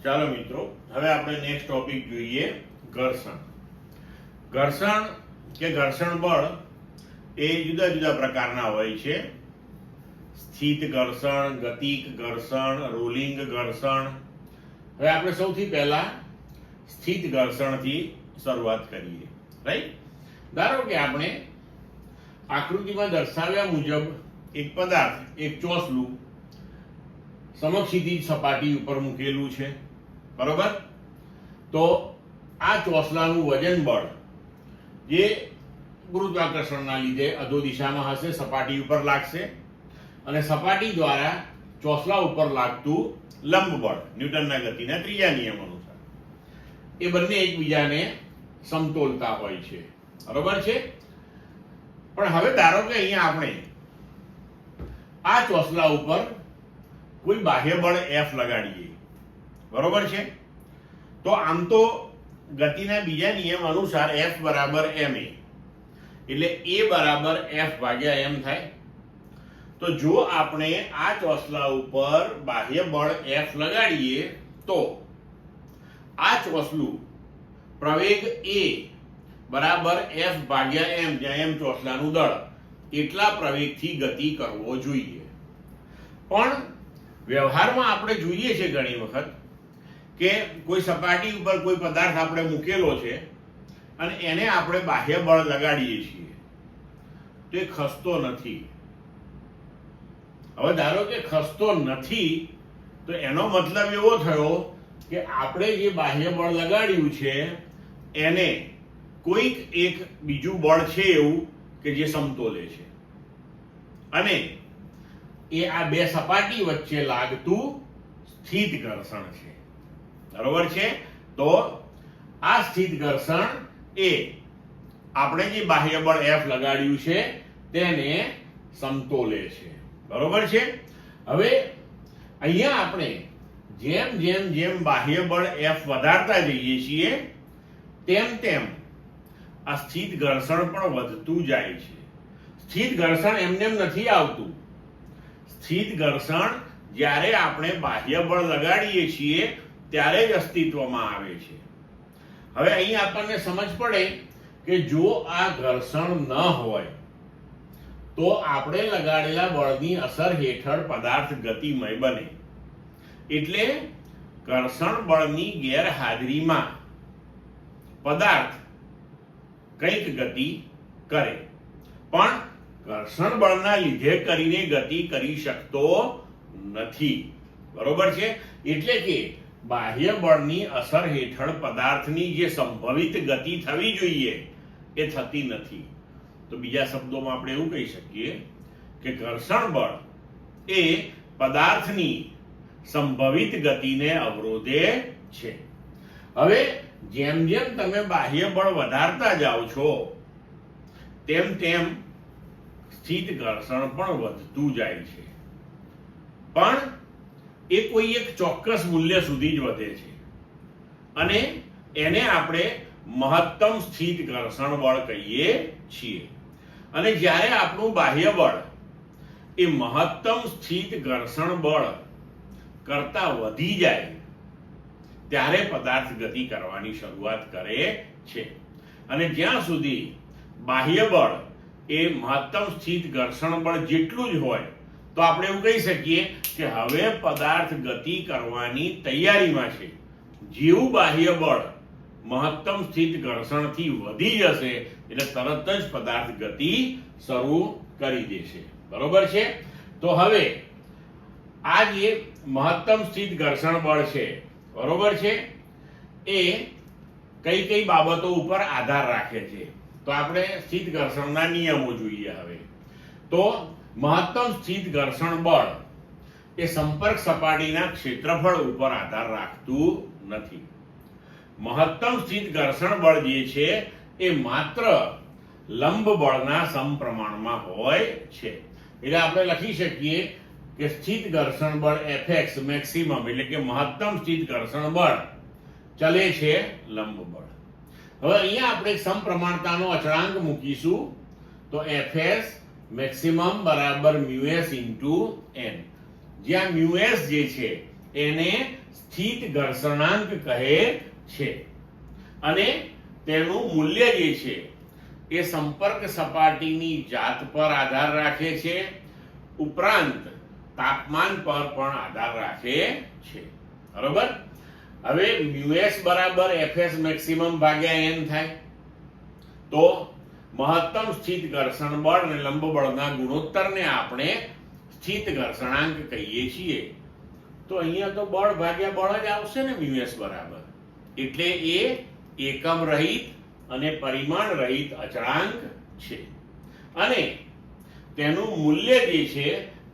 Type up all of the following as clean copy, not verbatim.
ચાલો મિત્રો, હવે આપણે નેક્સ્ટ ટોપિક જોઈએ ઘર્ષણ. ઘર્ષણ કે ઘર્ષણ બળ એ જુદા જુદા પ્રકારના હોય છે. સ્થિત ઘર્ષણ, ગતિક ઘર્ષણ, રોલિંગ ઘર્ષણ. હવે આપણે સૌથી પહેલા સ્થિત ઘર્ષણથી શરૂઆત કરીએ. રાઈટ? ધારો કે આપણે આકૃતિમાં દર્શાવ્યા મુજબ એક પદાર્થ, એક ચોસલું સમક્ષિતિજ સપાટી ઉપર મૂકેલું છે, બરોબર? તો આ ચોસલાનું વજન બળ જે ગુરુત્વાકર્ષણના લીધે અધો દિશામાં હશે, સપાટી ઉપર લાગશે, અને સપાટી દ્વારા ચોસલા ઉપર લાગતું લંબ બળ ન્યૂટનના ગતિના ત્રીજા નિયમ અનુસાર એ બંને એકબીજાને સમતોલતા હોય છે, બરોબર છે? પણ હવે ધારો કે અહીંયા આપણે આ ચોસલા ઉપર કોઈ બાહ્ય બળ F લગાડીએ, બરોબર છે? તો આમ તો ગતિના બીજા નિયમ અનુસાર F બરાબર ma, એટલે A બરાબર F ભાગ્યા m થાય. તો જો આપણે આ ચોસલા ઉપર બાહ્ય બળ F લગાડીએ તો આ ચોસલું પ્રવેગ A બરાબર F ભાગ્યા m, જ્યાં m ચોસલાનું દળ, એટલા પ્રવેગથી ગતિ કરવો જોઈએ. પણ વ્યવહારમાં આપણે જોઈએ છે ઘણી વખત કે કોઈ સપાટી ઉપર કોઈ પદાર્થ આપણે મૂકેલો છે અને એને આપણે બાહ્ય બળ લગાડીએ છીએ તો એ ખસતો નથી. હવે ધારો કે ખસતો નથી તો એનો મતલબ એવો થયો કે આપણે જે બાહ્ય બળ લગાડ્યું છે એને કોઈક એક બીજું બળ છે એવું કે જે સમતોલે છે, અને એ આ બે સપાટી વચ્ચે લાગતું સ્થિત ઘર્ષણ છે, બરોબર છે? તો આ સ્થિત ઘર્ષણ એ આપણે જે બાહ્ય બળ F લગાડ્યું છે તેને સમતોલે છે, બરોબર છે? હવે અહીંયા આપણે જેમ જેમ જેમ બાહ્ય બળ F વધારતા જઈએ છીએ તેમ તેમ આ સ્થિત ઘર્ષણ પણ વધતું જાય છે. સ્થિત ઘર્ષણ એમનેમ નથી આવતું. સ્થિત ઘર્ષણ જ્યારે આપણે બાહ્ય બળ લગાડીએ છીએ ત્યારે જ અસ્તિત્વમાં આવે છે. હવે અહીં આપણને સમજ પડે કે જો આ ઘર્ષણ ન હોય તો આપણે લગાડેલા બળની અસર હેઠળ પદાર્થ ગતિમય બને. એટલે ઘર્ષણ બળની ગેરહાજરીમાં પદાર્થ કંઈક ગતિ કરે, પણ ઘર્ષણ બળના લીધે કરીને ગતિ કરી શકતો નથી, બરોબર છે? એટલે કે બાહ્ય બળની અસર હેઠળ પદાર્થની જે સંભવિત ગતિ થવી જોઈએ એ થતી નથી. તો બીજા શબ્દોમાં આપણે એવું કહી શકીએ કે ઘર્ષણ બળ એ પદાર્થની સંભવિત ગતિને અવરોધે છે. હવે જેમ જેમ તમે બાહ્ય બળ વધારતા જાઓ છો તેમ તેમ સ્થિત ઘર્ષણ પણ વધતું જાય છે, પણ એ કોઈ એક ચોક્કસ મૂલ્ય સુધી જ વધે છે, અને એને આપણે મહત્તમ સ્થિત ઘર્ષણ બળ કહીએ છીએ. અને જ્યારે આપણું બાહ્ય બળ એ મહત્તમ સ્થિત ઘર્ષણ બળ કરતા વધી જાય ત્યારે પદાર્થ ગતિ કરવાની શરૂઆત કરે છે. અને જ્યાં સુધી બાહ્ય બળ એ મહત્તમ સ્થિત ઘર્ષણ બળ જેટલું જ હોય તો આપણે એવું કહી શકીએ કે હવે પદાર્થ ગતિ કરવાની તૈયારીમાં છે. જેવું બાહ્ય બળ મહત્તમ સ્થિત ઘર્ષણથી વધી જશે એટલે તરત જ પદાર્થ ગતિ શરૂ કરી દેશે, બરોબર છે? તો હવે આ જે મહત્તમ સ્થિત ઘર્ષણ બળ છે, બરોબર છે, એ કઈ કઈ બાબતો ઉપર આધાર રાખે છે? તો આપણે સ્થિત ઘર્ષણના નિયમો જોઈએ. હવે તો મહત્તમ સ્થિત ઘર્ષણ બળ એ સંપર્ક સપાટીના ક્ષેત્રફળ ઉપર આધાર રાખતું નથી. મહત્તમ સ્થિત ઘર્ષણ બળ જે છે એ માત્ર લંબ બળના સમપ્રમાણમાં હોય છે. એટલે આપણે લખી શકીએ કે સ્થિત ઘર્ષણ બળ Fx મેક્સિમમ એટલે કે મહત્તમ સ્થિત ઘર્ષણ બળ ચલે છે લંબ બળ. હવે અહીંયા આપણે સમપ્રમાણતાનો અચળાંક મૂકીશું તો Fs મેક્સિમમ બરાબર μs * n, જ્યાં μs જે છે એને સ્થિત ઘર્ષણાંક કહે છે અને તેનું મૂલ્ય જે છે એ સંપર્ક સપાટીની જાત પર આધાર રાખે છે, ઉપરાંત તાપમાન પર પણ આધાર રાખે છે. બરોબર. હવે મ્યુએસ બરાબર એફએસ મેક્સિમમ ભાગ્યા એન થાય તો મહત્તમ સ્થિત ઘર્ષણ બળ અને લંબ બળના ગુણોત્તરને આપણે સ્થિત ઘર્ષણાંક કહીએ છીએ. તો અહીંયા તો બળ ભાગ્યા બળ જ આવશે ને મ્યુએસ બરાબર, એટલે એ એકમ રહિત અને પરિમાણ રહિત અચળાંક છે અને તેનું મૂલ્ય જે છે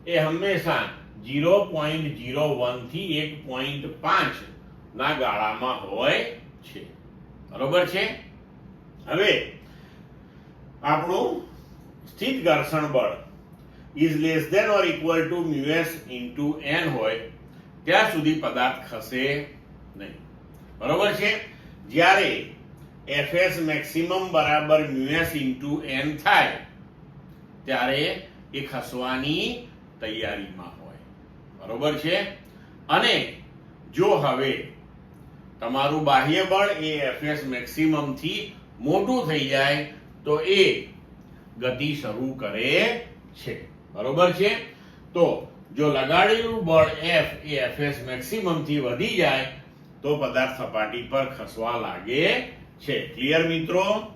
એ હંમેશા 0.01 થી 1.5 ના ગાળામાં હોય છે. બરોબર છે. હવે આપણું સ્થિત ઘર્ષણ બળ is less than or equal to μs into n હોય ત્યાં સુધી પદાર્થ ખસે નહીં. બરોબર છે. જ્યારે fs મેક્સિમમ બરાબર μs into n થાય ત્યારે એ ખસવાની તૈયારીમાં હોય. બરોબર છે. અને જો હવે તમારું બાહ્ય બળ એ fs મેક્સિમમ થી મોટું થઈ જાય તો એ ગતિ શરૂ કરે છે. બરોબર છે. તો જો લગાડેલું બળ F એ fs મેક્સિમમ થી વધી જાય તો પદાર્થ સપાટી પર ખસવા લાગે છે. ક્લિયર મિત્રો?